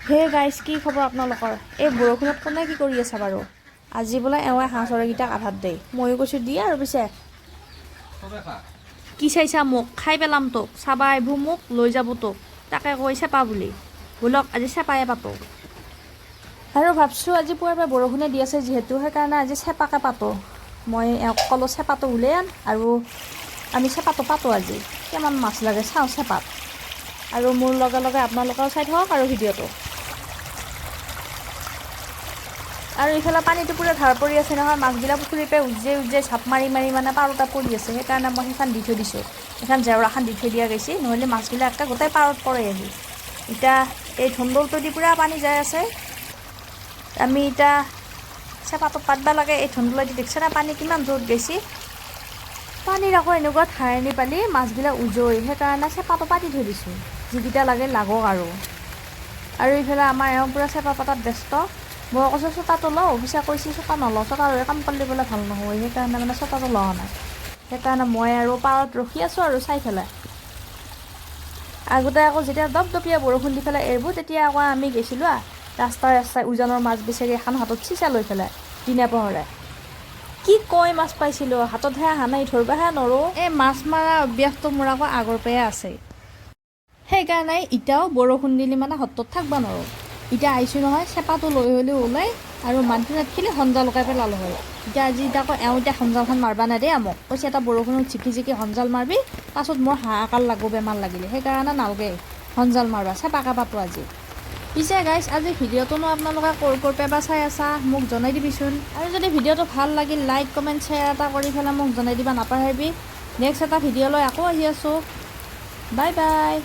Hey guys, কি খবৰ আপোনালোকৰ? এই বৰষুণত কোনে কি কৰি আছে বাৰু? আজি বোলে এওঁৱে হাঁহ চৰাইকেইটাক আধাত দেই। ময়ো কৈছোঁ দিয়ে আৰু পিছে কি চাইছা মোক? খাই পেলাম তোক। চাবা আহিব মোক, লৈ যাব তোক। তাকে কৈ চেপা বুলি। বোলক আজি চেপায়ে পাতোঁ। আৰু ভাবছোঁ আজি পুৱাৰ পৰা বৰষুণে দি আছে যিহেতু, সেইকাৰণে আজি চেপাকে পাতোঁ। মই এওঁক ক'লোঁ চেপাটো উলিয়াই আন, আৰু আমি চেপাটো পাতোঁ আজি। কিমান মাছ লাগে চাওঁ চেপাত। আৰু মোৰ লগে লগে আপোনালোকেও চাই থাকক আৰু ভিডিঅ'টো। আৰু ইফালে পানীটো পূৰা ধাৰ পৰি আছে নহয়, মাছবিলাক পুখুৰীৰ পৰা উজিয়াই ঝাপ মাৰি মাৰি মানে পাৰতে পৰি আছে। সেইকাৰণে মই সেইখন দি থৈ দিছোঁ, সেইখন জেওৰাখন দি থৈ দিয়া গৈছে, নহ'লে মাছবিলাক একে গোটেই পাৰত পৰে আহি। এতিয়া এই ধুন্দলটো দি পূৰা পানী যাই আছে। আমি এতিয়া চেপাটো পাতব লাগে। এই ধুন্দলেদি দেখিছেনে পানী কিমান দূৰত গৈছে? পানীৰ আকৌ এনেকুৱা ঠাইনি পালি মাছবিলাক উজই, সেইকাৰণে চেপাটো পাতি থৈ দিছোঁ, যিকেইটা লাগে লাগক আৰু ইফালে আমাৰ এওঁ পূৰা চেপা পাতাত ব্যস্ত। মই কৈছোঁ চোতাটো লওঁ, পিছে কৈছে চোতা নলওঁ, চোতা লৈ কাম কৰিলে বোলে ভাল নহয়, সেইকাৰণে মানে চোতাটো লোৱা নাই। সেইকাৰণে মই আৰু পাৰত ৰখি আছোঁ আৰু চাই পেলাই। আগতে আকৌ যেতিয়া দপদপীয়া বৰষুণ দি পেলাই এৰিব, তেতিয়া আকৌ আমি গৈছিলোঁ ৰাস্তাই উজানৰ মাছ বিচাৰি, এখন হাতত চিচা লৈ পেলাই দিনে পোহৰে। কি কয় মাছ পাইছিলোঁ, হাততহে অহা নাই, ধৰিবহে নৰোঁ। এই মাছ মৰা অভ্যাসটো মোৰ আকৌ আগৰ পৰাই আছে। সেইকাৰণে এতিয়াও বৰষুণ দিলে মানে হাতত থাকিব নোৱাৰোঁ। এতিয়া আহিছোঁ নহয়, চেপাটো লৈ হ'লেও ওলাই, আৰু মানুহটো নাথাকিলে সঞ্জা লগাই পেলালোঁ হয়। আজি আকৌ এওঁ সঞ্জালখন মাৰিবা নেদেই মোক, কৈছে এটা বৰষুণত ঝিকি ঝিকি সঞ্জাল মাৰিবি, পাছত মোৰ হাহাকাৰ লাগব বেমাৰ লাগিলে, সেইকাৰণে নালগে সঞ্জাল মাৰিবা, চেপাকে পাতোঁ আজি। পিছে গাইজ, আজি ভিডিঅ'টোনো আপোনালোকে ক'ৰ পৰা চাই আছা মোক জনাই দিবিচোন। আৰু যদি ভিডিঅ'টো ভাল লাগিল, লাইক কমেণ্ট শ্বেয়াৰ এটা কৰি পেলাই মোক জনাই দিবা নাপাহৰিবি। নেক্সট এটা ভিডিঅ' লৈ আকৌ আহি আছোঁ। Bye bye.